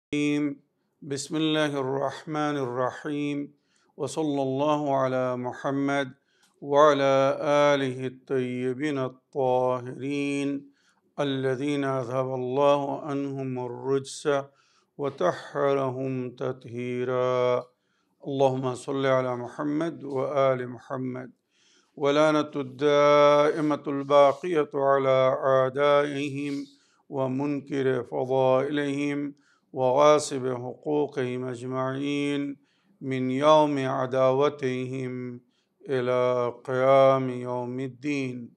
بسم الله الرحمن الرحيم وصلى الله على محمد وعلى آله الطيبين الطاهرين الذين أذهب الله عنهم الرجس وطهرهم تطهيرا اللهم صل على محمد وآل محمد ولعنة الدائمة الباقية على أعدائهم ومنكر فضائلهم وغاصب حقوقهم أجمعين من يوم عداوتهم إلى قيام يوم الدين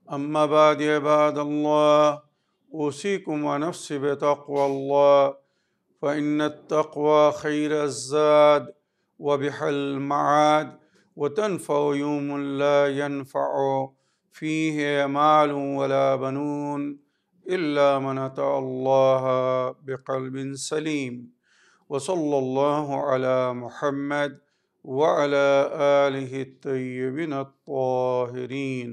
أما بعد عباد الله أوصيكم ونفسي بتقوى الله فإن التقوى خير الزاد وبحر المعاد وتنفع يوم لا ينفع فيه مال ولا بنون إلا من أتى الله بقلب سليم وصلى الله على محمد وعلى آله الطيبين الطاهرين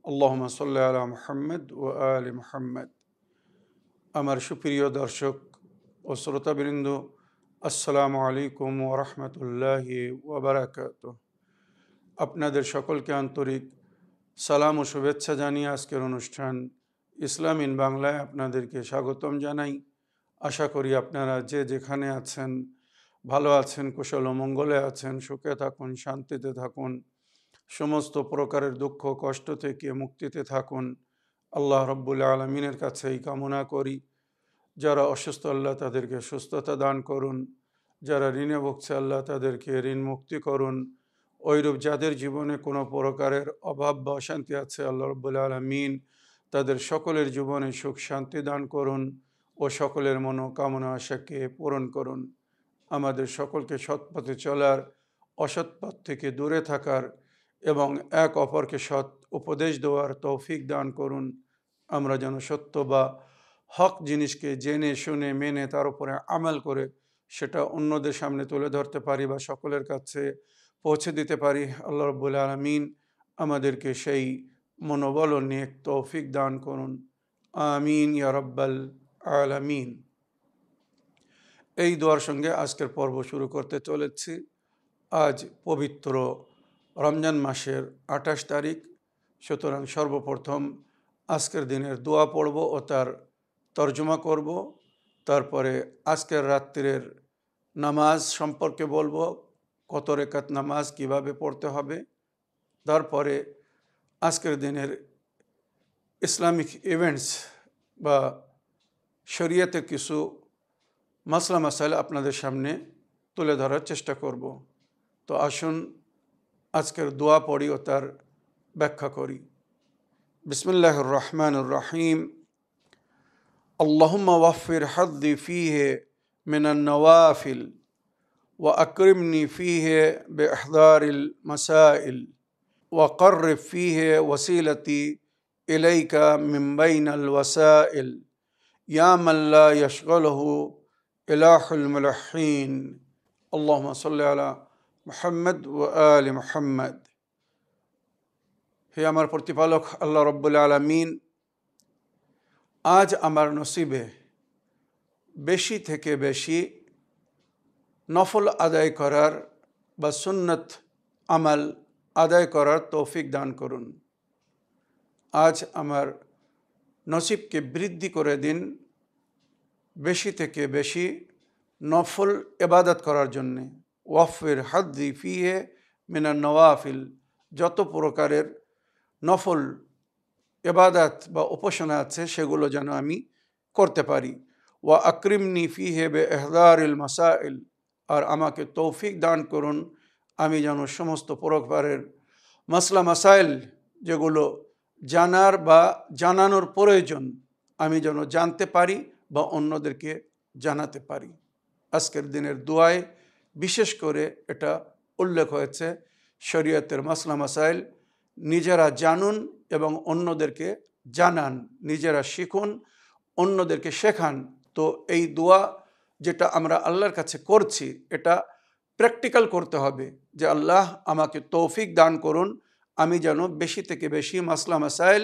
اللهم صل على محمد وآل محمد আমার সুপ্রিয় দর্শক ও শ্রোতাবৃন্দ আসসালামু আলাইকুম ওয়া রাহমাতুল্লাহি ওয়া বারাকাতুহু। আপনাদের সকলকে আন্তরিক সালাম ও শুভেচ্ছা জানিয়ে আজকের অনুষ্ঠান ইসলাম ইন বাংলায় আপনাদেরকে স্বাগতম জানাই। আশা করি আপনারা যে যেখানে আছেন ভালো আছেন, কুশল ও মঙ্গলে আছেন, সুখে থাকুন, শান্তিতে থাকুন, সমস্ত প্রকারের দুঃখ কষ্ট থেকে মুক্তিতে থাকুন। আল্লাহ রাব্বুল আলামিনের কাছে এই কামনা করি। যারা অসুস্থ আল্লাহ তাদেরকে সুস্থতা দান করুন, যারা ঋণে ভুগছে আল্লাহ তাদেরকে ঋণ মুক্তি করুন। ওইরূপ যাদের জীবনে কোনো প্রকারের অভাব বা অশান্তি আছে আল্লাহ রাব্বুল আলামিন তাদের সকলের জীবনে সুখ শান্তি দান করুন ও সকলের মনোকামনা আশাকে পূরণ করুন। আমাদের সকলকে সৎ পথে চলার, অসৎ পথ থেকে দূরে থাকার এবং এক অপরকে সৎ উপদেশ দেওয়ার তৌফিক দান করুন। আমরা যেন সত্য বা হক জিনিসকে জেনে শুনে মেনে তার উপরে আমল করে সেটা অন্যদের সামনে তুলে ধরতে পারি বা সকলের কাছে পৌঁছে দিতে পারি। আল্লাহ রাব্বুল আলামিন আমাদেরকে সেই মনোবল ও নেক তৌফিক দান করুন। আমিন ইয়া রাব্বাল আলামিন। এই দোয়ার সঙ্গে আজকের পর্ব শুরু করতে চলেছি। আজ পবিত্র রমজান মাসের 28 তারিখ। সুতরাং সর্বপ্রথম আজকের দিনের দোয়া পড়ব ও তার তর্জমা করব। তারপরে আজকের রাত্রির নামাজ সম্পর্কে বলবো, কত রেকাত নামাজ কিভাবে পড়তে হবে। তারপরে আজকের দিনের ইসলামিক ইভেন্টস বা শরিয়াতে কিছু মাসলা মাসাইল আপনাদের সামনে তুলে ধরার চেষ্টা করব। তো আসুন আজকের দোয়া পড়ি ও তার ব্যাখ্যা করি। বিসমিল্লাহির রহমানির রহিম। اللهم وفر حظي فيه من النوافل وأكرمني فيه بإحضار المسائل وقرب فيه وسيلتي إليك من بين الوسائل يا من لا يشغله إله الملحين اللهم صل على محمد وآل محمد। হে আমার প্রতিপালক আল্লাহ রাব্বুল আলামিন, আজ আমার নসিবে বেশি থেকে বেশি নফল আদায় করার বা সুন্নত আমাল আদায় করার তৌফিক দান করুন। আজ আমার নসিবকে বৃদ্ধি করে দিন বেশি থেকে বেশি নফল ইবাদত করার জন্যে। ওয়াফির হাদ্দি ফিহে মিনান নওয়াফিল, যত প্রকারের নফল ইবাদত বা উপাসনা আছে সেগুলো যেন আমি করতে পারি। ওয়া আকরিমনি ফিহে বে ইহদারিল মাসাইল, আর আমাকে তৌফিক দান করুন আমি যেন সমস্ত প্রকারের মাসলা মাসাইল যেগুলো জানার বা জানানোর প্রয়োজন আমি যেন জানতে পারি বা অন্যদেরকে জানাতে পারি। আজকের দিনের দোয়ায় বিশেষ করে এটা উল্লেখ হয়েছে, শরীয়তের মাসলা মাসাইল নিজেরা জানুন এবং অন্যদেরকে জানান, নিজেরা শিখুন, অন্যদেরকে শেখান। তো এই দোয়া যেটা আমরা আল্লাহর কাছে করছি এটা প্র্যাকটিক্যাল করতে হবে যে আল্লাহ আমাকে তৌফিক দান করুন আমি যেন বেশি থেকে বেশি মাসলা মাসাইল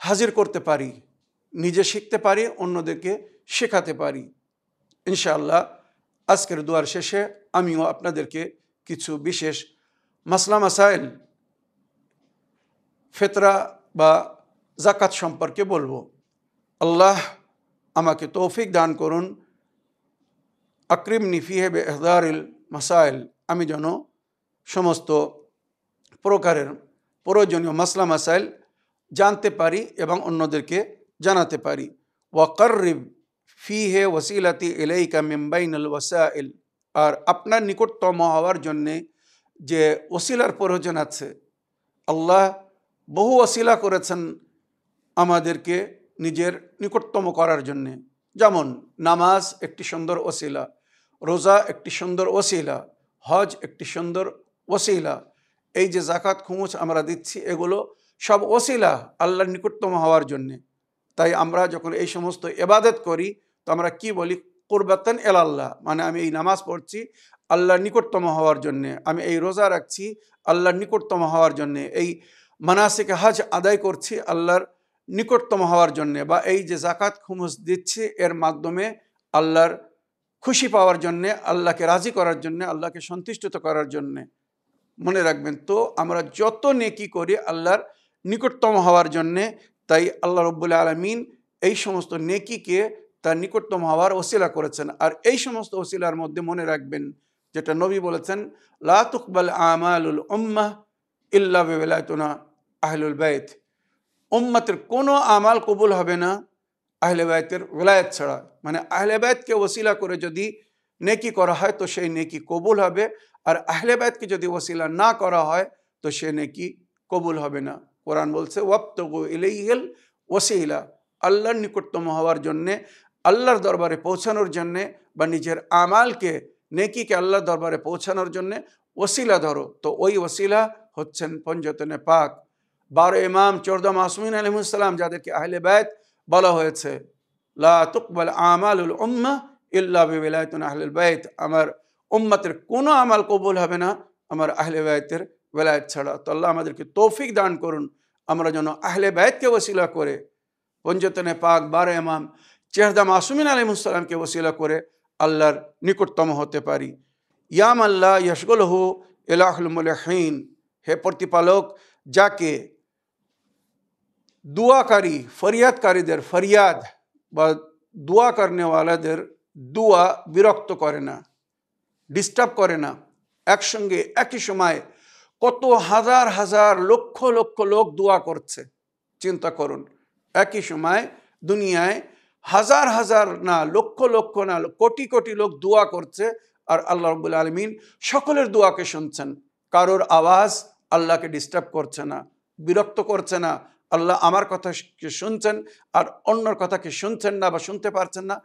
হাজির করতে পারি, নিজে শিখতে পারি, অন্যদেরকে শেখাতে পারি। ইনশাআল্লাহ আজকের দোয়ার শেষে আমিও আপনাদেরকে কিছু বিশেষ মাসলা মাসাইল ফিতরা বা যাকাত সম্পর্কে বলবো। আল্লাহ আমাকে তৌফিক দান করুন। আকরিমনি ফিহে বিইহদারিল মাসাইল, আমি যেন সমস্ত প্রকারের প্রয়োজনীয় মাসলা মাসাইল জানতে পারি এবং অন্যদেরকে জানাতে পারি। ওয়াকাররিব ফিহে ওয়াসিলাতি ইলাইকা মিন বাইনাল ওয়াসাইল, আর আপনার নিকটতম হওয়ার জন্যে যে ওসিলার প্রয়োজন আছে, আল্লাহ বহু ওসিলা করেছেন আমাদেরকে নিজের নিকটতম করার জন্যে। যেমন নামাজ একটি সুন্দর ওসিলা, রোজা একটি সুন্দর ওসিলা, হজ একটি সুন্দর ওসিলা, এই যে যাকাত খুমুস আমরা দিচ্ছি এগুলো সব ওসিলা আল্লাহর নিকটতম হওয়ার জন্যে। তাই আমরা যখন এই সমস্ত ইবাদত করি তো আমরা কি বলি? কুরবাতান ইলাল্লাহ, মানে আমি এই নামাজ পড়ছি আল্লাহর নিকটতম হওয়ার জন্যে, আমি এই রোজা রাখছি আল্লাহর নিকটতম হওয়ার জন্যে, এই মানাসিকে হজ আদায় করছি আল্লাহর নিকটতম হওয়ার জন্যে, বা এই যে যাকাত খুমুস দিচ্ছি এর মাধ্যমে আল্লাহর খুশি পাওয়ার জন্যে, আল্লাহকে রাজি করার জন্যে, আল্লাহকে সন্তুষ্ট করার জন্যে। মনে রাখবেন, তো আমরা যত নেকি করি আল্লাহর নিকটতম হওয়ার জন্যে। তাই আল্লাহ রব্বুল আলামিন এই সমস্ত নেকিকে তার নিকটতম হওয়ার ওসিলা করেছেন। আর এই সমস্ত ওসিলার মধ্যে মনে রাখবেন যেটা নবী বলেছেন, লা তুকবাল আমালুল উম্মাহ ইল্লা বিওলায়াতুনা আহলুল বাইত, উম্মতের কোনো আমাল কবুল হবে না আহলে বাইতের ওলায়াত ছাড়া। মানে আহলে বাইতকে ওসিলা করে যদি নেকি করা হয় তো সেই নেকি কবুল হবে, আর আহলে বাইতকে যদি ওসিলা না করা হয় তো সে নেকি কবুল হবে না। কোরআন বলছে ওয়াবতাগু ইলাইহিল ওসিলা, আল্লাহর নিকটতম হওয়ার জন্যে, আল্লাহর দরবারে পৌঁছানোর জন্যে, বা নিজের আমালকে নেকিকে আল্লাহর দরবারে পৌঁছানোর জন্যে ওসিলা ধরো। তো ওই ওসিলা হচ্ছেন পঞ্জতনে পাক, 12 ইমাম 14 মাসুমিন আলাইহিসসালাম, যাদেরকে আহলে বাইত বলা হয়েছে। লা তুকবাল আমালুল উম্মাহ ইল্লা বিওলায়াতুনা আহলুল বাইত, আমার উম্মতের কোনো আমাল কবুল হবে না আমার আহলে বাইতের ওলায়াত ছাড়া। তো আল্লাহ আমাদেরকে তৌফিক দান করুন, আমরা যেন আহলে বাইতকে ওসিলা করে, পঞ্জতনে পাক 12 ইমাম 14 মাসুমিন আলাইহিসসালামকে ওসিলা করে আল্লাহর নিকটতম হতে পারি। ইয়া মান লা ইয়াশগুলহু ইলাহুল মুলিহিন, হে প্রতিপালক যাকে দুয়াকারী ফরিয়াদকারীদের ফরিয়াদ বা দোয়া করনে ওয়ালাদের দোয়া বিরক্ত করে না, ডিস্টার্ব করে না। একসঙ্গে একই সময় কত হাজার হাজার লক্ষ লক্ষ লোক দোয়া করছে, চিন্তা করুন। একই সময় দুনিয়ায় হাজার হাজার না, লক্ষ লক্ষ না, কোটি কোটি লোক দোয়া করছে, আর আল্লাহ রাব্বুল আলামিন সকলের দোয়াকে শুনছেন। কারোর আওয়াজ আল্লাহকে ডিস্টার্ব করছে না, বিরক্ত করছে না। আল্লাহ আমার কথাকে শুনছেন আর অন্যর কথাকে শুনছেন না বা শুনতে পারছেন না,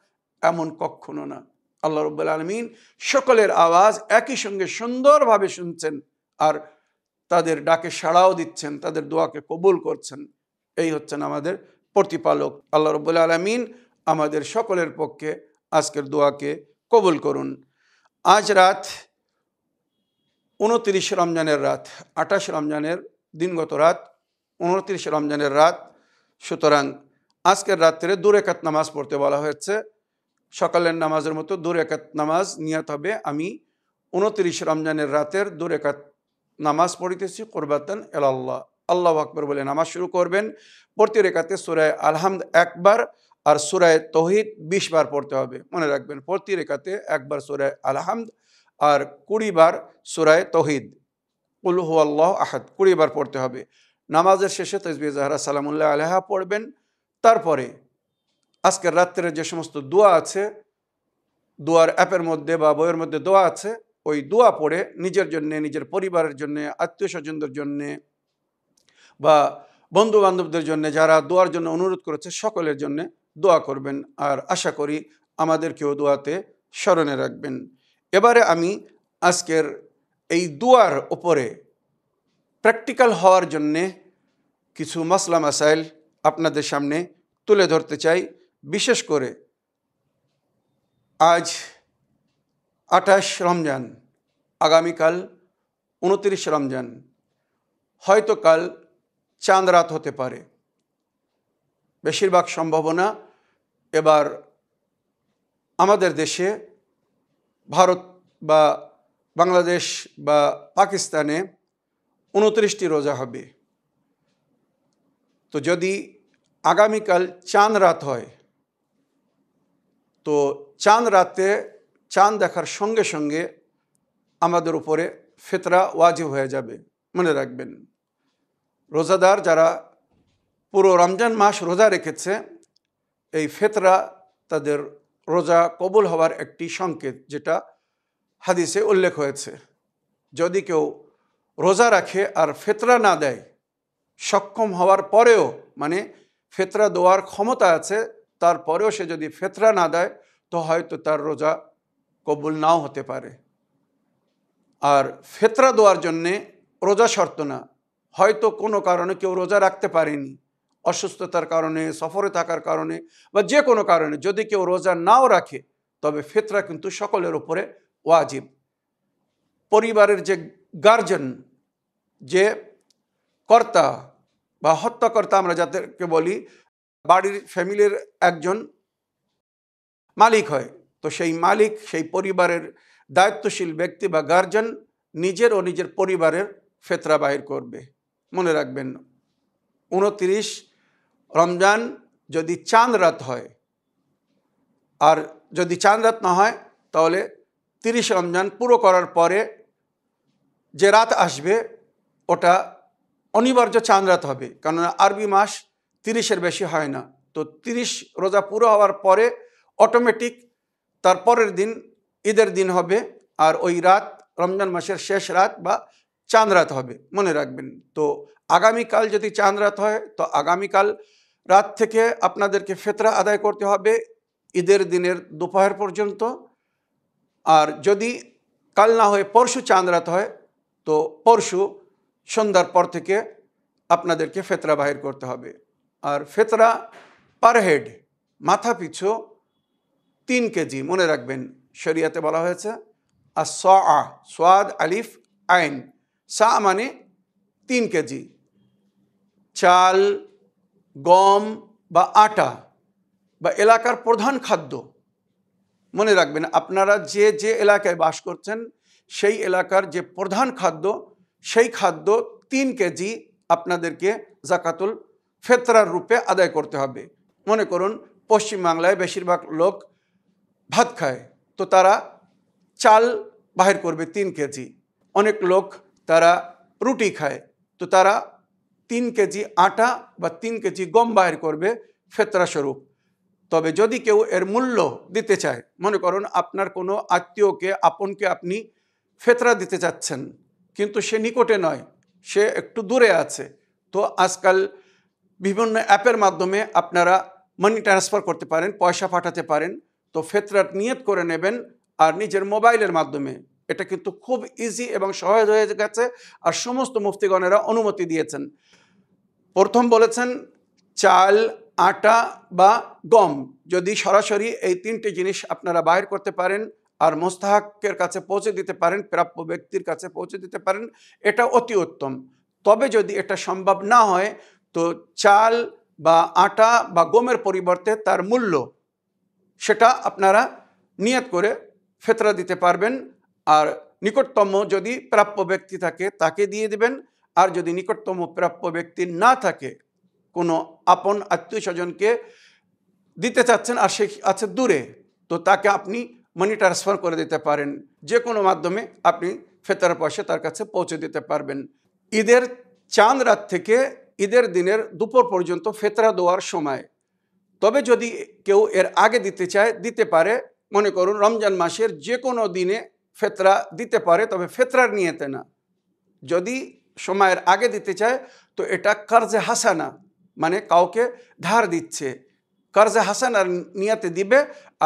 এমন কখনো না। আল্লাহ রাব্বুল আলামিন সকলের আওয়াজ একই সঙ্গে সুন্দরভাবে শুনছেন, আর তাদের ডাকে সাড়াও দিচ্ছেন, তাদের দোয়াকে কবুল করছেন। এই হচ্ছেন আমাদের প্রতিপালক। আল্লাহ রাব্বুল আলামিন আমাদের সকলের পক্ষে আজকের দোয়াকে কবুল করুন। আজ রাত 29 রমজানের রাত, 28 রমজানের দিনগত রাত, 29 রমজানের রাত। সুতরাং আজকের রাত্রে 2 রাকাত নামাজ পড়তে বলা হয়েছে। সকালের নামাজের মতো 2 রাকাত নামাজ নিয়ত হবে, আমি 29 রমজানের রাতের 2 রাকাত নামাজ পড়িতেছি কুরবাতান ইলাল্লাহ। আল্লাহু আকবার বলে নামাজ শুরু করবেন। প্রতি রাকাতে সূরা আল-হামদ একবার আর সূরা তাওহীদ 20 বার পড়তে হবে। মনে রাখবেন, প্রতি রাকাতে একবার সূরা আল-হামদ আর 20 বার সূরা তাওহীদ, কুল হুয়াল্লাহু আহাদ 20 বার পড়তে হবে। নামাজের শেষে তাসবিহ জাহরা সালামুল্লাহ আলাইহা পড়বেন। তারপরে আজকের রাত্রে যে সমস্ত দোয়া আছে, দোয়ার অ্যাপের মধ্যে বা বইয়ের মধ্যে দোয়া আছে, ওই দোয়া পড়ে নিজের জন্যে, নিজের পরিবারের জন্যে, আত্মীয় স্বজনদের জন্যে বা বন্ধু বান্ধবদের জন্যে যারা দোয়ার জন্য অনুরোধ করেছে সকলের জন্যে দোয়া করবেন। আর আশা করি আমাদেরকেও দোয়াতে স্মরণে রাখবেন। এবারে আমি আজকের এই দোয়ার উপরে প্র্যাকটিক্যাল হওয়ার জন্যে কিছু মাসলা মাসাইল আপনাদের সামনে তুলে ধরতে চাই। বিশেষ করে আজ 28 রমজান, আগামীকাল 29 রমজান, হয়তো কাল চাঁদ রাত হতে পারে। বেশিরভাগ সম্ভাবনা এবার আমাদের দেশে ভারত বা বাংলাদেশ বা পাকিস্তানে 29টি রোজা হবে। তো যদি আগামীকাল চাঁদ রাত হয়, তো চাঁদ রাতে চাঁদ দেখার সঙ্গে সঙ্গে আমাদের উপরে ফিতরা ওয়াজিব হয়ে যাবে। মনে রাখবেন, রোজাদার যারা পুরো রমজান মাস রোজা রেখেছে, এই ফিতরা তাদের রোজা কবুল হওয়ার একটি সংকেত, যেটা হাদিসে উল্লেখ হয়েছে। যদি কেউ রোজা রাখে আর ফিতরা না দেয়, সক্ষম হওয়ার পরেও, মানে ফিতরা দেওয়ার ক্ষমতা আছে, তারপরেও সে যদি ফিতরা না দেয়, তো হয়তো তার রোজা কবুল নাও হতে পারে। আর ফিতরা দেওয়ার জন্যে রোজা শর্ত না, হয়তো কোনো কারণে কেউ রোজা রাখতে পারেনি, অসুস্থতার কারণে, সফরে থাকার কারণে বা যে কোনো কারণে যদি কেউ রোজা নাও রাখে, তবে ফিতরা কিন্তু সকলের উপরে ওয়াজিব। পরিবারের যে গার্জেন, যে কর্তা বা হত্যাকর্তা আমরা যাদেরকে বলি, বাড়ির ফ্যামিলির একজন মালিক হয়, তো সেই মালিক, সেই পরিবারের দায়িত্বশীল ব্যক্তি বা গার্জেন নিজের ও নিজের পরিবারের ফিতরা বাহির করবে। মনে রাখবেন, 29 রমজান যদি চাঁদ রাত হয়, আর যদি চাঁদ রাত না হয় তাহলে 30 রমজান পুরো করার পরে যে রাত আসবে ওটা অনিবার্য চাঁদ রাত হবে, কারণ আরবি মাস 30-এর বেশি হয় না। তো 30 রোজা পুরো হওয়ার পরে অটোমেটিক তার পরের দিন ঈদের দিন হবে, আর ওই রাত রমজান মাসের শেষ রাত বা চাঁদ রাত হবে। মনে রাখবেন, তো আগামীকাল যদি চাঁদ রাত হয়, তো আগামীকাল রাত থেকে আপনাদেরকে ফিতরা আদায় করতে হবে ঈদের দিনের দুপুর পর্যন্ত। আর যদি কাল না হয়ে পরশু চাঁদ রাত হয়, তো পরশু সন্ধ্যার পর থেকে আপনাদেরকে ফিতরা বাহির করতে হবে। আর ফিতরা পার হেড, মাথা পিছু 3 কেজি। মনে রাখবেন, শরিয়াতে বলা হয়েছে আসা, সোয়াদ আলিফ আইন, সা মানে 3 কেজি। চাল, গম বা আটা বা এলাকার প্রধান খাদ্য, মনে রাখবেন আপনারা যে যে এলাকায় বাস করছেন সেই এলাকার যে প্রধান খাদ্য, সেই খাদ্য 3 কেজি আপনাদেরকে জাকাতুল ফিতরার রূপে আদায় করতে হবে। মনে করুন পশ্চিমবাংলায় বেশিরভাগ লোক ভাত খায়, তো তারা চাল বাহির করবে 3 কেজি। অনেক লোক তারা রুটি খায়, তো তারা 3 কেজি আটা বা 3 কেজি গম বাহির করবে ফিতরা স্বরূপ। তবে যদি কেউ এর মূল্য দিতে চায়, মনে করুন আপনার কোনো আত্মীয়কে, আপনকে আপনি ফিতরা দিতে চাচ্ছেন, কিন্তু সে নিকটে নয়, সে একটু দূরে আছে, তো আজকাল বিভিন্ন অ্যাপের মাধ্যমে আপনারা মানি ট্রান্সফার করতে পারেন, পয়সা পাঠাতে পারেন। তো ফিতরার নিয়ত করে নেবেন আর নিজের মোবাইলের মাধ্যমে। এটা কিন্তু খুব ইজি এবং সহজ হয়ে গেছে, আর সমস্ত মুফতিগণেরা অনুমতি দিয়েছেন। প্রথম বলেছেন চাল, আটা বা গম, যদি সরাসরি এই 3টে জিনিস আপনারা বাহির করতে পারেন আর মোস্তাহাকের কাছে পৌঁছে দিতে পারেন, প্রাপ্য ব্যক্তির কাছে পৌঁছে দিতে পারেন, এটা অতি উত্তম। তবে যদি এটা সম্ভব না হয়, তো চাল বা আটা বা গমের পরিবর্তে তার মূল্য, সেটা আপনারা নিয়ত করে ফিতরা দিতে পারবেন। আর নিকটতম যদি প্রাপ্য ব্যক্তি থাকে তাকে দিয়ে দেবেন, আর যদি নিকটতম প্রাপ্য ব্যক্তি না থাকে, কোনো আপন আত্মীয় স্বজনকে দিতে চাচ্ছেন আর সে আছে দূরে, তো তাকে আপনি মানি ট্রান্সফার করে দিতে পারেন। যে কোনো মাধ্যমে আপনি ফিতরার পয়সা তার কাছে পৌঁছে দিতে পারবেন। ঈদের চাঁদ রাত থেকে ঈদের দিনের দুপুর পর্যন্ত ফিতরা দেওয়ার সময়। তবে যদি কেউ এর আগে দিতে চায়, দিতে পারে। মনে করুন রমজান মাসের যে কোনো দিনে ফিতরা দিতে পারে, তবে ফিতরার নিয়তে না। যদি সময়ের আগে দিতে চায়, তো এটা কারজে হাসানা, মানে কাউকে ধার দিচ্ছে, কারজে হাসানার নিয়তে দিবে,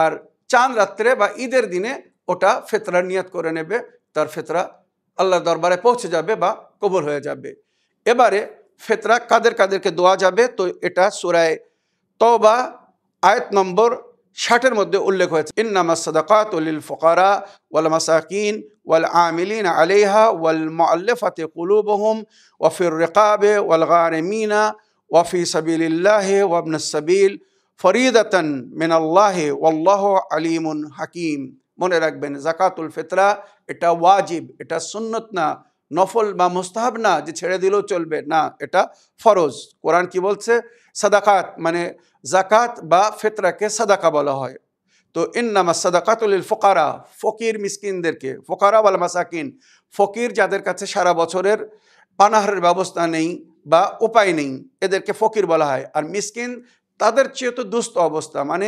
আর চাঁদ রাত্রে বা ঈদের দিনে ওটা ফিতরার নিয়ত করে নেবে, তার ফিতরা আল্লাহর দরবারে পৌঁছে যাবে বা কবুল হয়ে যাবে। এবারে ফিতরা কাদের কাদেরকে দেওয়া যাবে, তো এটা সূরা তওবা আয়াত নম্বর 60-এর মধ্যে উল্লেখ হয়েছে, ইন্নামাস সাদাকাতু লিল ফুকারা ওয়াল মাসাকিন ওয়াল আমিলিন আলাইহা ওয়াল মুআল্লাফাতি কুলুবুহুম ওয়া ফির রিকাবি ওয়াল গারিমিনা ওয়া ফি সাবিলিল্লাহি ওয়া ইবনাস সাবিল ফরিদাতান মিনাল্লাহি ওয়াল্লাহু আলিমুন হাকিম। মনে রাখবেন, যাকাতুল ফিতরা এটা ওয়াজিব, এটা সুন্নত না, নফল বা মুস্তাহাব না যে ছেড়ে দিলেও চলবে, না, এটা ফরজ। কোরআন কি বলছে? সাদাকাত মানে যাকাত বা ফিতরাকে সাদাকা বলা হয়। তো ইন্নামা সাদাকাতুল লিল ফুকারা, ফকির মিসকিনদেরকে, ফুকারা ওয়াল মাসাকিন, ফকির যাদের কাছে সারা বছরের পানাহারের ব্যবস্থা নেই বা উপায় নেই, এদেরকে ফকির বলা হয়। আর মিসকিন তাদের চেয়ে তো দুস্থ অবস্থা, মানে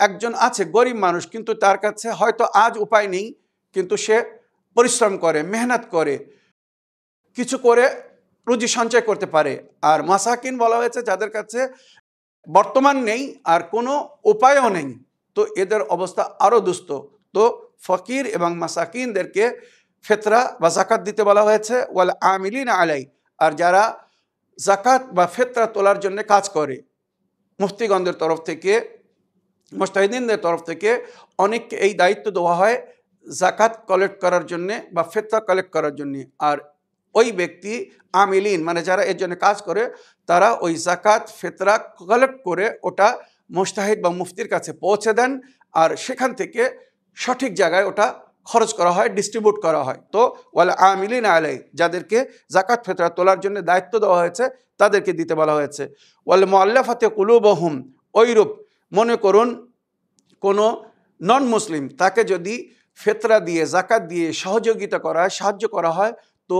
একজন আছে গরিব মানুষ, কিন্তু তার কাছে হয়তো আজ উপায় নেই, কিন্তু সে পরিশ্রম করে, মেহনত করে, কিছু করে রুজি সঞ্চয় করতে পারে। আর মাসাকিন বলা হয়েছে যাদের কাছে বর্তমান নেই আর কোনো উপায়ও নেই, তো এদের অবস্থা আরও দুস্থ। তো ফকির এবং মাসাকিনদেরকে ফিতরা বা জাকাত দিতে বলা হয়েছে। ওয়াল আমিলিন আলাই, আর যারা জাকাত বা ফিতরা তোলার জন্য কাজ করে, মুফতিগণদের তরফ থেকে, মুজতাহিদিনদের তরফ থেকে অনেককে এই দায়িত্ব দেওয়া হয় জাকাত কালেক্ট করার জন্যে বা ফিতরা কালেক্ট করার জন্যে। আর ওই ব্যক্তি আমিলিন মানে যারা এর জন্য কাজ করে, তারা ওই জাকাত ফিতরা কালেক্ট করে ওটা মুজতাহিদ বা মুফতির কাছে পৌঁছে দেন, আর সেখান থেকে সঠিক জায়গায় ওটা খরচ করা হয়, ডিস্ট্রিবিউট করা হয়। তো ওয়াল আমিলিন আলাই, যাদেরকে জাকাত ফিতরা তোলার জন্য দায়িত্ব দেওয়া হয়েছে, তাদেরকে দিতে বলা হয়েছে। ওয়াল মুআল্লাফাতি কুলুবুহুম, ওইরূপ মনে করুন কোনো নন মুসলিম, তাকে যদি ফিতরা দিয়ে জাকাত দিয়ে সহযোগিতা করা হয়, সাহায্য করা হয়, তো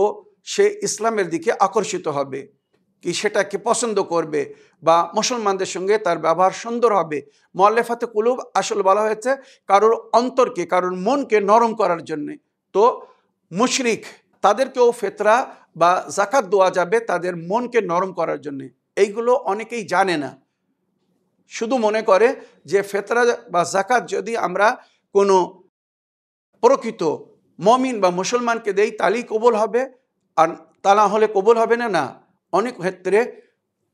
সে ইসলামের দিকে আকর্ষিত হবে, কি সেটাকে পছন্দ করবে বা মুসলমানদের সঙ্গে তার ব্যবহার সুন্দর হবে। মুআল্লাফাতে কুলুব আসলে বলা হয়েছে কারোর অন্তরকে, কারোর মনকে নরম করার জন্যে। তো মুশরিক তাদেরকেও ফিতরা বা জাকাত দেওয়া যাবে তাদের মনকে নরম করার জন্যে। এইগুলো অনেকেই জানে না, শুধু মনে করে যে ফিতরা বা জাকাত যদি আমরা কোনো প্রকৃত মমিন বা মুসলমানকে দেই তাহলেই কবুল হবে, আর তা না হলে কবুল হবে না। না, অনেক ক্ষেত্রে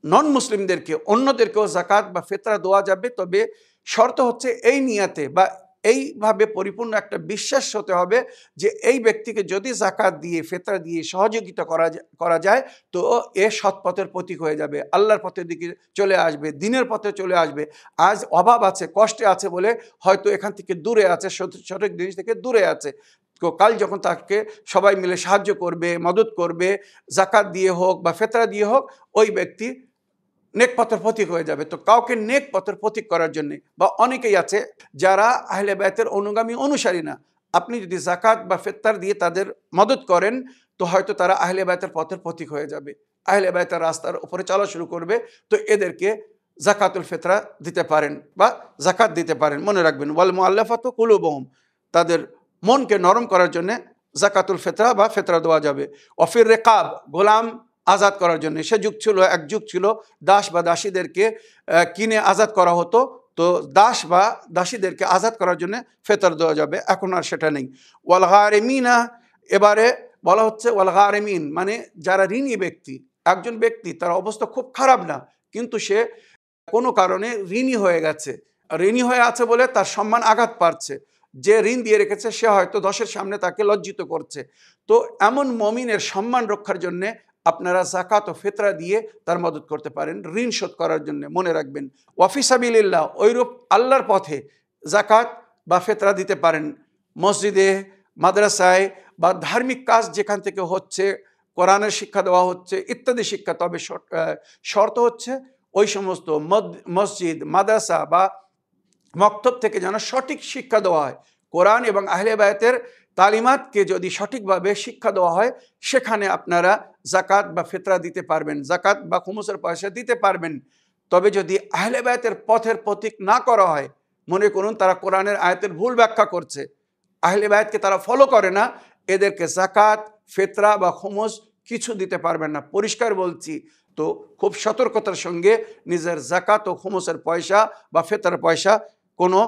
নন মুসলিমদেরকে, অন্যদেরকেও জাকাত বা ফিতরা দেওয়া যাবে, তবে শর্ত হচ্ছে এই নিয়াতে বা এইভাবে পরিপূর্ণ একটা বিশ্বাস হতে হবে যে এই ব্যক্তিকে যদি জাকাত দিয়ে ফিতরা দিয়ে সহযোগিতা করা যায়, তো এ সৎ পথের প্রতীক হয়ে যাবে, আল্লাহর পথের দিকে চলে আসবে, দিনের পথে চলে আসবে। আজ অভাব আছে, কষ্টে আছে বলে হয়তো এখান থেকে দূরে আছে, সঠিক জিনিস থেকে দূরে আছে। তো কাল যখন তাকে সবাই মিলে সাহায্য করবে, মদত করবে, জাকাত দিয়ে হোক বা ফিতরা দিয়ে হোক, ওই ব্যক্তি নেক পথের প্রতীক হয়ে যাবে। তো কাউকে নেক পথের প্রতীক করার জন্য, বা অনেকেই আছে যারা আহলে বায়তের অনুগামী, অনুসারী না, আপনি যদি জাকাত বা ফিতরা দিয়ে তাদের মদত করেন, তো হয়তো তারা আহলে বায়তের পথের প্রতীক হয়ে যাবে, আহলে বায়তের রাস্তার উপরে চলা শুরু করবে। তো এদেরকে জাকাতুল ফিতরা দিতে পারেন বা জাকাত দিতে পারেন। মনে রাখবেন, ওয়াল মুআল্লাফাতু কুলুবুহুম, তাদের মনকে নরম করার জন্য জাকাতুল ফিতরা বা ফিতরা দেওয়া যাবে। অফির রেকাব, গোলাম আজাদ করার জন্য। সে যুগ ছিল, এক যুগ ছিল দাস বা দাসীদেরকে কিনে আজাদ করা হতো, তো দাস বা দাসীদেরকে আজাদ করার জন্য ফিতর দেওয়া যাবে, এখন আর সেটা নেই। ওয়াল গারিমিনা, এবারে বলা হচ্ছে ওয়াল গারিমিন মানে যারা ঋণী ব্যক্তি, একজন ব্যক্তি তার অবস্থা খুব খারাপ না, কিন্তু সে কোনো কারণে ঋণী হয়ে গেছে, ঋণী হয়ে আছে বলে তার সম্মান আঘাত পাচ্ছে, যে ঋণ দিয়ে রেখেছে সে হয়তো দশের সামনে তাকে লজ্জিত করছে। তো এমন মমিনের সম্মান রক্ষার জন্যে আপনারা জাকাত ও ফিতরা দিয়ে তার মদত করতে পারেন ঋণ শোধ করার জন্য। মনে রাখবেন, ওয়াফি সাবিলিল্লাহ, ওইরূপ আল্লাহর পথে জাকাত বা ফিতরা দিতে পারেন। মসজিদে, মাদ্রাসায় বা ধার্মিক কাজ যেখান থেকে হচ্ছে, কোরআনের শিক্ষা দেওয়া হচ্ছে ইত্যাদি শিক্ষা, তবে শর্ত হচ্ছে ওই সমস্ত মসজিদ, মাদ্রাসা বা মক্তব থেকে যেন সঠিক শিক্ষা দেওয়া হয়। কোরআন এবং আহলে বায়তের তালিমাতকে যদি সঠিকভাবে শিক্ষা দেওয়া হয়, সেখানে আপনারা জাকাত বা ফিতরা দিতে পারবেন, জাকাত বা খুমুসের পয়সা দিতে পারবেন। তবে যদি আহলে বায়তের পথের প্রতীক না করা হয়, মনে করুন তারা কোরআনের আয়াতের ভুল ব্যাখ্যা করছে, আহলে বায়তকে তারা ফলো করে না, এদেরকে জাকাত, ফিতরা বা খুমুস কিছু দিতে পারবেন না, পরিষ্কার বলছি। তো খুব সতর্কতার সঙ্গে নিজের জাকাত ও খুমুসের পয়সা বা ফিতরার পয়সা কোনো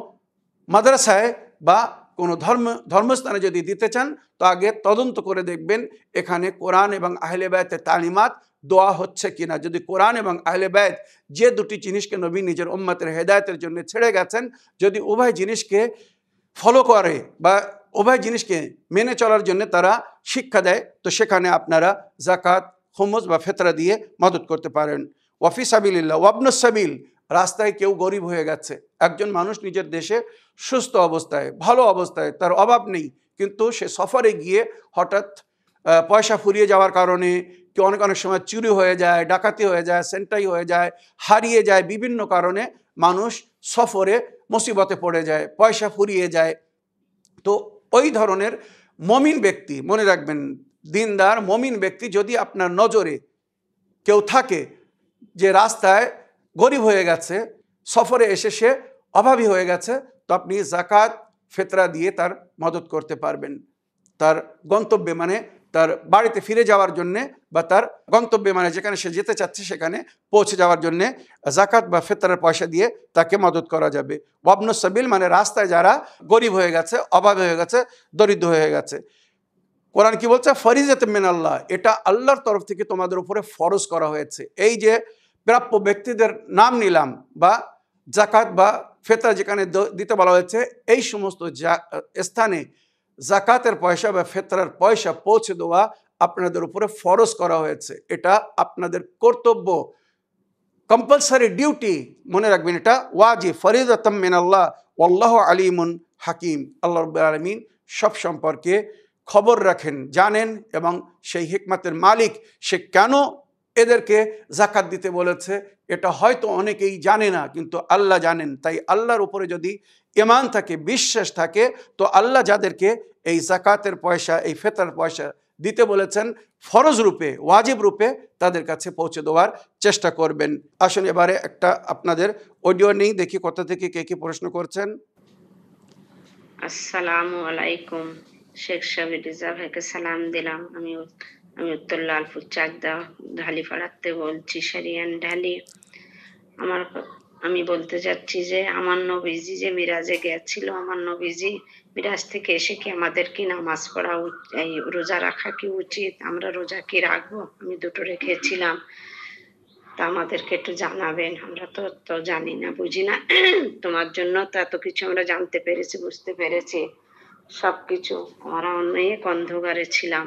মাদ্রাসায় বা কোনো ধর্মস্থানে যদি দিতে চান, তো আগে তদন্ত করে দেখবেন এখানে কোরআন এবং আহলে বায়তের তালিমাত দেওয়া হচ্ছে কিনা। যদি কোরআন এবং আহলে বায়ত যে দুটি জিনিসকে নবী নিজের উম্মতের হেদায়েতের জন্য ছেড়ে গেছেন, যদি উভয় জিনিসকে ফলো করে বা উভয় জিনিসকে মেনে চলার জন্য তারা শিক্ষা দেয়, তো সেখানে আপনারা জাকাত, খুমুস বা ফিতরা দিয়ে মদত করতে পারেন। ওয়াফি সাবিলিল্লাহ ওয়াবনুস সাবিল, রাস্তায় কেউ গরিব হয়ে গেছে, একজন মানুষ নিজের দেশে সুস্থ অবস্থায় ভালো অবস্থায়, তার অভাব নেই, কিন্তু সে সফরে গিয়ে হঠাৎ পয়সা ফুরিয়ে যাওয়ার কারণে, কেউ অনেক অনেক সময় চুরি হয়ে যায়, ডাকাতি হয়ে যায়, ছিনতাই হয়ে যায়, হারিয়ে যায়, বিভিন্ন কারণে মানুষ সফরে মুসিবতে পড়ে যায়, পয়সা ফুরিয়ে যায়। তো ওই ধরনের মমিন ব্যক্তি, মনে রাখবেন, দিনদার মমিন ব্যক্তি যদি আপনার নজরে কেউ থাকে যে রাস্তায় গরিব হয়ে গেছে, সফরে এসে সে অভাবী হয়ে গেছে, তো আপনি জাকাত ফিতরা দিয়ে তার মদত করতে পারবেন, তার গন্তব্যে মানে তার বাড়িতে ফিরে যাওয়ার জন্যে, বা তার গন্তব্যে মানে যেখানে সে যেতে চাচ্ছে সেখানে পৌঁছে যাওয়ার জন্যে জাকাত বা ফিতরার পয়সা দিয়ে তাকে মদত করা যাবে। ওয়াবনুস সাবিল মানে রাস্তায় যারা গরিব হয়ে গেছে, অভাবী হয়ে গেছে, দরিদ্র হয়ে গেছে। কোরআন কি বলছে? ফরিজাত মিনাল্লাহ, এটা আল্লাহর তরফ থেকে তোমাদের উপরে ফরজ করা হয়েছে। এই যে প্রাপ্য ব্যক্তিদের নাম নিলাম, বা জাকাত বা ফিতরা যেখানে দিতে বলা হয়েছে, এই সমস্ত স্থানে জাকাতের পয়সা বা ফিতরার পয়সা পৌঁছে দেওয়া আপনাদের উপরে ফরজ করা হয়েছে। এটা আপনাদের কর্তব্য, কম্পালসারি ডিউটি, মনে রাখবেন, এটা ওয়াজিব, ফরিজাতাম মিনাল্লাহ ওয়াল্লাহু আলিমুন হাকিম। আল্লাহ রাব্বুল আলামিন সব সম্পর্কে খবর রাখেন, জানেন, এবং সেই হিকমতের মালিক। সে কেন এদেরকে জাকাত দিতে বলেছে এটা হয়তো অনেকেই জানে না, কিন্তু আল্লাহ জানেন। তাই আল্লাহর উপরে যদি ঈমান থাকে, বিশ্বাস থাকে, তো আল্লাহ যাদেরকে এই জাকাতের পয়সা, এই ফিতরার পয়সা দিতে বলেছেন ফরজ রূপে, ওয়াজিব রূপে, তাদের কাছে পৌঁছে দেওয়ার চেষ্টা করবেন। আসুন এবারে একটা আপনাদের অডিও নেই, দেখি কোথা থেকে কে কি প্রশ্ন করছেন। আসসালামু আলাইকুম। শেখ সাবির রিজা ভাইকে সালাম দিলাম। আমি উত্তর লালপুর চাকদা ঢালিপাড়াতে বলছি, সারিয়ান ঢালি। আমি বলতে চাচ্ছি যে আমার নবীজি যে মিরাজে গেছিল, আমার নবীজি মিরাজ থেকে এসে কি আমাদের কি নামাজ পড়া, এই রোজা রাখা কি উচিত? আমরা রোজা কি রাখবো? আমি দুটো রেখেছিলাম, তা আমাদেরকে একটু জানাবেন। আমরা তো জানি না, বুঝি না। তোমার জন্য তো এত কিছু আমরা জানতে পেরেছি, বুঝতে পেরেছি সবকিছু। আমরা অনেক অন্ধকারে ছিলাম,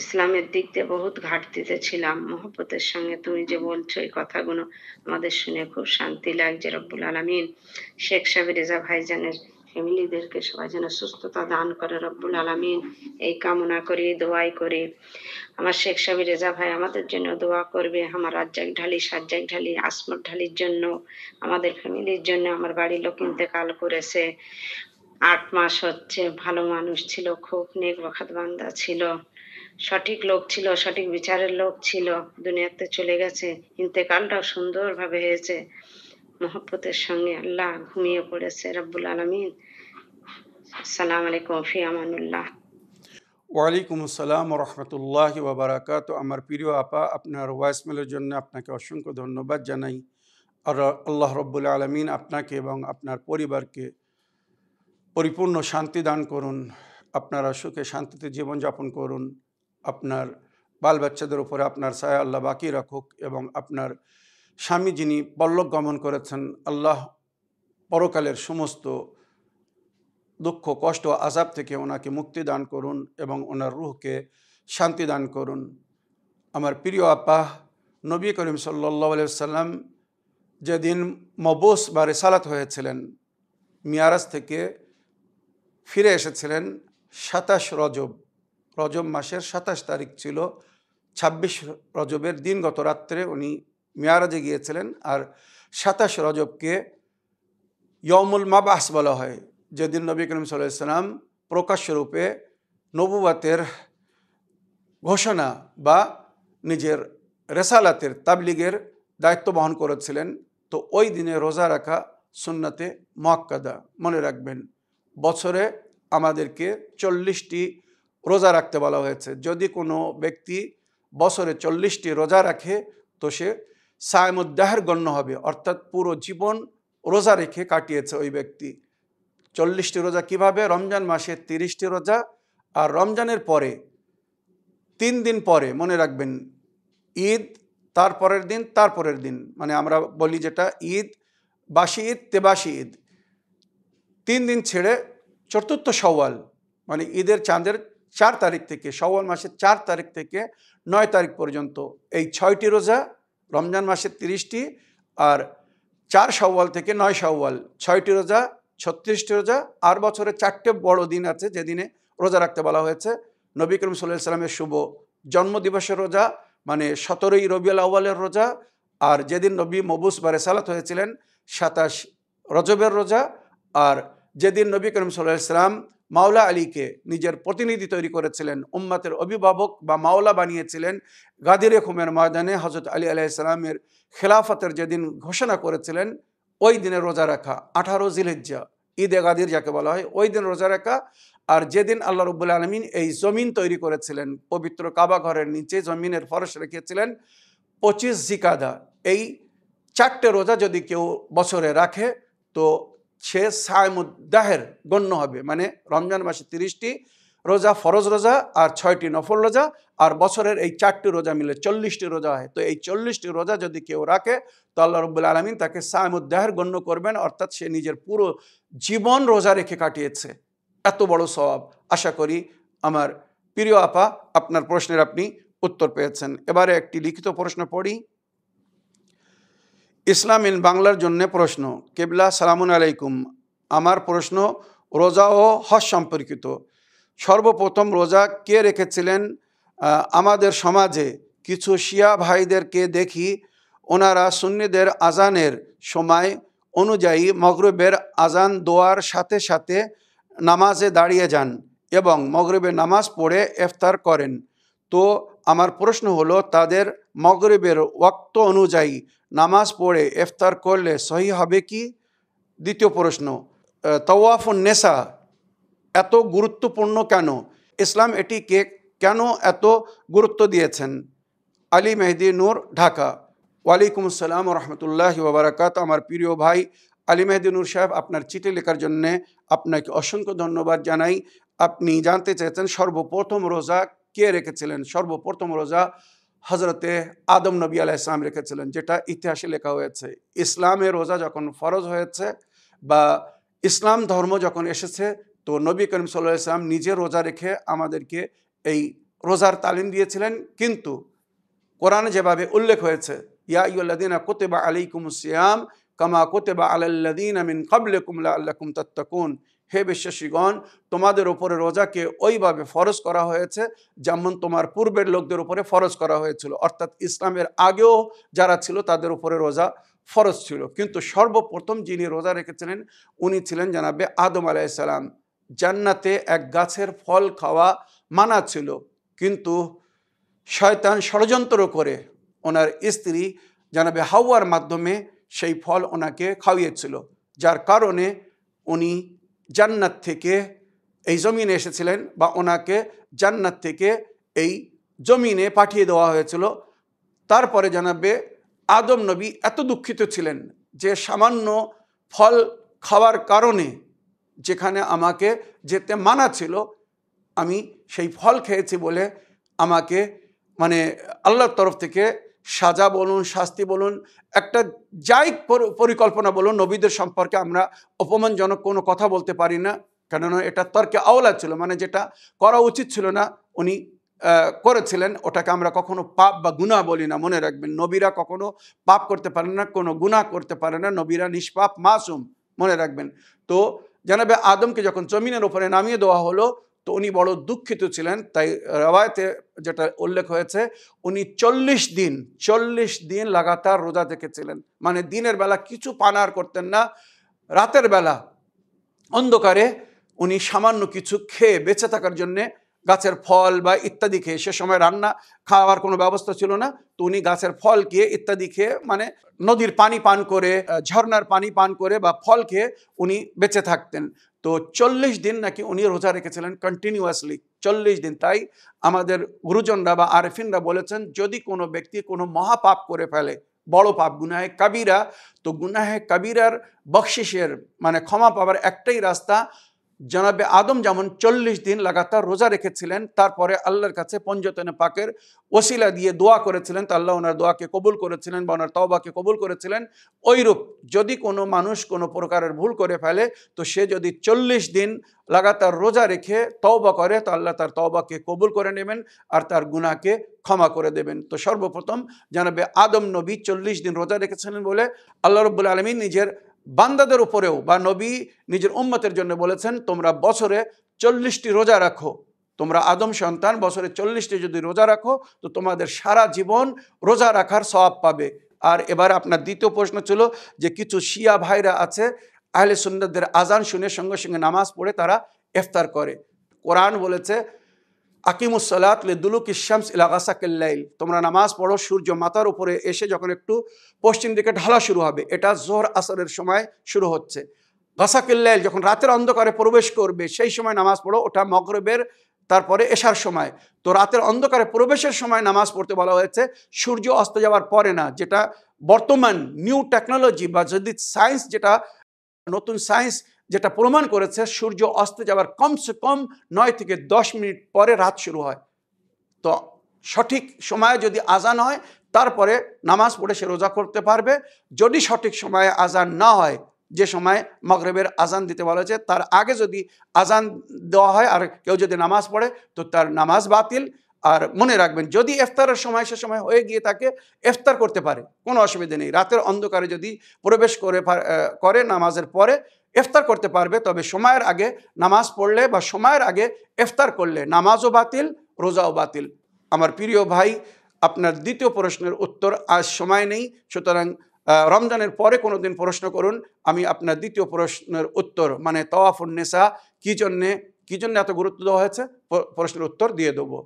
ইসলামের দিক দিয়ে বহুত ঘাটতিতে ছিলাম। মহব্বতের সঙ্গে তুমি যে বলছো এই কথাগুলো, আমাদের শুনে খুব শান্তি লাগছে। রব্বুল আলামিন শেখ সাবির রেজা ভাইজানের ফ্যামিলিদেরকে সবাই যেন সুস্থতা দান করে রব্বুল আলামিন, এই কামনা করি, দোয়াই করি। আমার শেখ সাবির রেজা ভাই আমাদের জন্য দোয়া করবে, আমার রাজ্জাক ঢালি, সাজ্জাক ঢালি, আসমত ঢালির জন্য, আমাদের ফ্যামিলির জন্য। আমার বাড়ির লোক ইন্তেকাল করেছে, 8 মাস হচ্ছে। ভালো মানুষ ছিল, খুব নেক বখাত বান্দা ছিল, সঠিক লোক ছিল, সঠিক বিচারের লোক ছিল, দুনিয়াতে চলে গেছে। ইন্তেকালটাও সুন্দরভাবে হয়েছে, মহব্বতের সঙ্গে। আল্লাহ ঘুমিয়ে পড়েছে রব্বুল আলামিন। আসসালামু আলাইকুম, ফি আমানুল্লাহ। ওয়ালাইকুম আসসালাম রহমতুল্লাহি ওয়া বারাকাতুহু। আমার প্রিয় আপা, আপনার ভয়েসমেলের জন্য আপনাকে অসংখ্য ধন্যবাদ জানাই। আর আল্লাহ রব্বুল আলামিন আপনাকে এবং আপনার পরিবারকে পরিপূর্ণ শান্তি দান করুন, আপনারা সুখে শান্তিতে জীবনযাপন করুন, আপনার বাল বাচ্চাদের উপরে আপনার ছায়া আল্লাহ বাকি রাখুক, এবং আপনার স্বামী যিনি পরলোক গমন করেছেন, আল্লাহ পরকালের সমস্ত দুঃখ, কষ্ট, আযাব থেকে ওনাকে মুক্তি দান করুন এবং ওনার রূহকে শান্তি দান করুন। আমার প্রিয় আপা, নবী করিম সাল্লাল্লাহু আলাইহি ওয়াসাল্লাম যেদিন মবুস বা রিসালাত হয়েছিলেন, মিয়ারাজ থেকে ফিরে এসেছিলেন 27 রজব, রজব মাসের 27 তারিখ ছিল। 26 রজবের দিন গত রাত্রে উনি মিয়ারাজে গিয়েছিলেন। আর 27 রজবকে ইয়মুল মাবাস বলা হয়, যেদিন নবী করিম সাল্লাল্লাহু আলাইহি ওয়াসাল্লাম প্রকাশ্যরূপে নবুয়াতের ঘোষণা বা নিজের রেসালাতের তাবলিগের দায়িত্ব বহন করেছিলেন। তো ওই দিনে রোজা রাখা সুন্নতে মুআক্কাদা। মনে রাখবেন, বছরে আমাদেরকে 40টি রোজা রাখতে বলা হয়েছে। যদি কোনো ব্যক্তি বছরে 40টি রোজা রাখে তো সে সায়মুদ্দাহের গণ্য হবে, অর্থাৎ পুরো জীবন রোজা রেখে কাটিয়েছে ওই ব্যক্তি। 40টি রোজা কিভাবে? রমজান মাসে 30টি রোজা, আর রমজানের পরে 3 দিন পরে, মনে রাখবেন, ঈদ, তারপরের দিন, তারপরের দিন, মানে আমরা বলি যেটা ঈদ, বাসি ঈদ, তেবাসি ঈদ, 3 দিন ছেড়ে চতুর্থ শাওয়াল, মানে ঈদের চাঁদের 4 তারিখ থেকে, শাওয়াল মাসের 4 তারিখ থেকে 9 তারিখ পর্যন্ত এই 6টি রোজা, রমজান মাসের 30টি আর 4 শাওয়াল থেকে 9 শাওয়াল, 6টি রোজা, 36টি রোজা, আর বছরে 4টে বড় দিন আছে যেদিনে রোজা রাখতে বলা হয়েছে। নবী করিম সাল্লাল্লাহু আলাইহি সাল্লামের শুভ জন্মদিবসের রোজা, মানে 17ই রবিউল আউয়ালের রোজা, আর যেদিন নবী মবুস বা রিসালাত হয়েছিলেন 27 রজবের রোজা, আর যেদিন নবী করিম সাল্লাল্লাহু আলাইহি সাল্লাম মাওলা আলীকে নিজের প্রতিনিধি তৈরি করেছিলেন, উম্মতের অভিভাবক বা মাওলা বানিয়েছিলেন, গাদিরে খুমের ময়দানে হযরত আলী আলাইহিস সালামের খেলাফতের যেদিন ঘোষণা করেছিলেন, ওই দিনে রোজা রাখা, 18 জিলহিজ্জা, ঈদে গাদির যাকে বলা হয়, ওই দিন রোজা রাখা। আর যেদিন আল্লাহ রাব্বুল আলামিন এই জমিন তৈরি করেছিলেন, পবিত্র কাবা ঘরের নিচে জমিনের ফরশ রেখেছিলেন, 25 জিকাদা, এই 4টে রোজা যদি কেউ বছরে রাখে তো সে সায়মুদ্দাহের গণ্য হবে। মানে রমজান মাসে 30টি রোজা ফরজ রোজা আর 6টি নফল রোজা, আর বছরের এই 4টি রোজা মিলে 40টি রোজা হয়। তো এই 40টি রোজা যদি কেউ রাখে তো আল্লাহ রাব্বুল আলামিন তাকে সায়মুদ্দাহের গণ্য করবেন, অর্থাৎ সে নিজের পুরো জীবন রোজা রেখে কাটিয়েছে। এত বড় সওয়াব। আশা করি আমার প্রিয় আপা আপনার প্রশ্নের আপনি উত্তর পেয়েছেন। এবারে একটি লিখিত প্রশ্ন পড়ি। ইসলাম ইন বাংলার জন্য প্রশ্ন। কেবলা সালামুন আলাইকুম। আমার প্রশ্ন রোজা ও হজ সম্পর্কিত। সর্বপ্রথম রোজা কে রেখেছিলেন? আমাদের সমাজে কিছু শিয়া ভাইদেরকে দেখি, ওনারা সুন্নিদের আজানের সময় অনুযায়ী মগরিবের আজান দোয়ার সাথে সাথে নামাজে দাঁড়িয়ে যান এবং মগরিবের নামাজ পড়ে ইফতার করেন। তো আমার প্রশ্ন হলো, তাদের মগরিবের ওয়াক্ত অনুযায়ী নামাজ পড়ে ইফতার করলে সহি হবে কি? দ্বিতীয় প্রশ্ন, তাওয়াফুন নেসা এত গুরুত্বপূর্ণ কেন? ইসলাম এটিকে কেন এত গুরুত্ব দিয়েছেন? আলী মেহেদি নূর, ঢাকা। ওয়ালাইকুম আসসালাম রহমতুল্লাহি ওয়া বারাকাতুহু। আমার প্রিয় ভাই আলী মেহেদি নূর সাহেব, আপনার চিঠি লেখার জন্যে আপনাকে অসংখ্য ধন্যবাদ জানাই। আপনি জানতে চেয়েছেন সর্বপ্রথম রোজা কে রেখেছিলেন। সর্বপ্রথম রোজা হজরতে আদম নবী আলাইহিস সালাম রেখেছিলেন, যেটা ইতিহাসে লেখা হয়েছে। ইসলামের রোজা যখন ফরজ হয়েছে বা ইসলাম ধর্ম যখন এসেছে, তো নবী করিম সাল্লাল্লাহু আলাইহি ওয়াসাল্লাম নিজে রোজা রেখে আমাদেরকে এই রোজার তালিম দিয়েছিলেন। কিন্তু কোরআনে যেভাবে উল্লেখ হয়েছে, ইয়া আইয়ুহাল্লাযীনা কুতিবা আলাইকুমুস সিয়াম কামা কুতিবা আলাল্লাযীনা মিন ক্বাবলিকুম লাআল্লাকুম তাত্তাকুন, হে বিশ্বাসীগণ, তোমাদের উপরে রোজাকে ওইভাবে ফরজ করা হয়েছে যেমন তোমার পূর্বের লোকদের উপরে ফরজ করা হয়েছিল। অর্থাৎ ইসলামের আগেও যারা ছিল তাদের উপরে রোজা ফরজ ছিল, কিন্তু সর্বপ্রথম যিনি রোজা রেখেছিলেন উনি ছিলেন জানাবে আদম আলাইহিস সালাম। জান্নাতে এক গাছের ফল খাওয়া মানা ছিল, কিন্তু শয়তান ষড়যন্ত্র করে ওনার স্ত্রী জানাবে হাওয়ার মাধ্যমে সেই ফল ওনাকে খাওয়িয়েছিল, যার কারণে উনি জান্নাত থেকে এই জমিনে এসেছিলেন, বা ওনাকে জান্নাত থেকে এই জমিনে পাঠিয়ে দেওয়া হয়েছিল। তারপরে জানাবে আদম নবী এত দুঃখিত ছিলেন যে সামান্য ফল খাওয়ার কারণে যেখানে আমাকে যেতে মানা ছিল, আমি সেই ফল খেয়েছি বলে আমাকে মানে আল্লাহর তরফ থেকে সাজা বলুন, শাস্তি বলুন, একটা যাই পরিকল্পনা বলুন, নবীদের সম্পর্কে আমরা অপমানজনক কোনো কথা বলতে পারি না, কেননা এটা তর্কে আওলা ছিল, মানে যেটা করা উচিত ছিল না উনি করেছিলেন, ওটাকে আমরা কখনো পাপ বা গুনাহ বলি না। মনে রাখবেন, নবীরা কখনো পাপ করতে পারে না, কোনো গুনাহ করতে পারে না, নবীরা নিষ্পাপ মাসুম, মনে রাখবেন। তো জানাবে আদমকে যখন জমিনের উপরে নামিয়ে দেওয়া হলো, তো উনি বড় দুঃখিত ছিলেন। তাই রওয়ায়াতে যেটা উল্লেখ হয়েছে, উনি 40 দিন লাগাতার রোজা দেখেছিলেন। মানে দিনের বেলা কিছু পানাহার করতেন না, রাতের বেলা অন্ধকারে উনি সামান্য কিছু খেয়ে বেঁচে থাকার জন্যে গাছের ফল বা ইত্যাদি খেয়ে, সে সময় রান্না খাওয়ার কোনো ব্যবস্থা ছিল না, তো উনি গাছের ফল খেয়ে ইত্যাদি খেয়ে, মানে নদীর পানি পান করে, ঝর্ণার পানি পান করে বা ফল খেয়ে উনি বেঁচে থাকতেন। তো 40 দিন নাকি উনি রোজা রেখেছিলেন কন্টিনিউয়াসলি, 40 দিন। তাই আমাদের গুরুজনরা বা আরেফিনরা বলেছেন, যদি কোনো ব্যক্তি কোনো মহাপাপ করে ফেলে, বড় পাপ গুনাহে কাবিরা, তো গুনাহে কাবিরার বকশিসের মানে ক্ষমা পাবার একটাই রাস্তা, জনাবে আদম যেমন 40 দিন লাগাতার রোজা রেখেছিলেন, তারপরে আল্লাহর কাছে পঞ্জতনে পাকের ওসিলা দিয়ে দোয়া করেছিলেন, তা আল্লাহ ওনার দোয়াকে কবুল করেছিলেন বা ওনার তওবাকে কবুল করেছিলেন। ওইরূপ যদি কোনো মানুষ কোনো প্রকারের ভুল করে ফেলে, তো সে যদি 40 দিন লাগাতার রোজা রেখে তওবা করে, তো আল্লাহ তার তওবাকে কবুল করে নেবেন আর তার গুনাহকে ক্ষমা করে দেবেন। তো সর্বপ্রথম জনাবে আদম নবী 40 দিন রোজা রেখেছিলেন বলে আল্লাহ রাব্বুল আলামিন নিজের বান্দাদের উপরেও বা নবী নিজের উম্মতের জন্য বলেছেন, তোমরা বছরে 40টি রোজা রাখো। তোমরা আদম সন্তান বছরে 40টি যদি রোজা রাখো, তো তোমাদের সারা জীবন রোজা রাখার সওয়াব পাবে। আর এবার আপনার দ্বিতীয় প্রশ্ন ছিল যে কিছু শিয়া ভাইরা আছে, আহলে সুন্নাতদের আজান শুনে সঙ্গে সঙ্গে নামাজ পড়ে তারা ইফতার করে। কোরআন বলেছে, আকিমুসসালাত লিদুলুকি শামস ইলা গাসাকিল লাইল, তোমরা নামাজ পড়ো সূর্য মাথার উপরে এসে যখন একটু পশ্চিম দিকে ঢালা শুরু হবে, এটা জোহর আসরের সময় শুরু হচ্ছে। গাসাকিল লাইল যখন রাতের অন্ধকারে প্রবেশ করবে সেই সময় নামাজ পড়ো, ওটা মাগরিবের তারপরে এশার সময়। তো রাতের অন্ধকারে প্রবেশের সময় নামাজ পড়তে বলা হয়েছে, সূর্য অস্ত যাওয়ার পরে না, যেটা বর্তমান নিউ টেকনোলজি বা যদি সায়েন্স, যেটা নতুন সায়েন্স যেটা প্রমাণ করেছে, সূর্য অস্ত যাওয়ার কমসে কম 9 থেকে 10 মিনিট পরে রাত শুরু হয়। তো সঠিক সময়ে যদি আজান হয় তারপরে নামাজ পড়ে সে রোজা করতে পারবে। যদি সঠিক সময়ে আজান না হয়, যে সময় মাগরিবের আজান দিতে বলা হয়েছে তার আগে যদি আজান দেওয়া হয় আর কেউ যদি নামাজ পড়ে, তো তার নামাজ বাতিল। আর মনে রাখবেন, যদি ইফতারের সময় সে সময় হয়ে গিয়ে থাকে, ইফতার করতে পারে, কোনো অসুবিধা নেই। রাতের অন্ধকারে যদি প্রবেশ করে নামাজের পরে ইফতার করতে পারবে, তবে সময়ের আগে নামাজ পড়লে বা সময়ের আগে ইফতার করলে নামাজও বাতিল, রোজাও বাতিল। আমার প্রিয় ভাই, আপনার দ্বিতীয় প্রশ্নের উত্তর আজ সময় নেই, সুতরাং রমজানের পরে কোনো দিন প্রশ্ন করুন, আমি আপনার দ্বিতীয় প্রশ্নের উত্তর মানে তাওয়াফুন নিসা কী জন্য এত গুরুত্ব দেওয়া হয়েছে, প্রশ্নের উত্তর দিয়ে দেবো।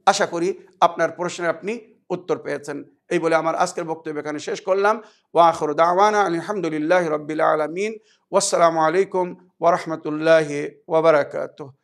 আশা করি আপনার প্রশ্নের আপনি উত্তর পেয়েছেন। এই বলে আমার আজকের বক্তব্য এখানে শেষ করলাম। ওয়া আখিরু দাওয়ানা আলহামদুলিল্লাহি রাব্বিল আলামিন। ওয়াসসালামু আলাইকুম ওয়া রাহমাতুল্লাহি ওয়া বারাকাতুহু।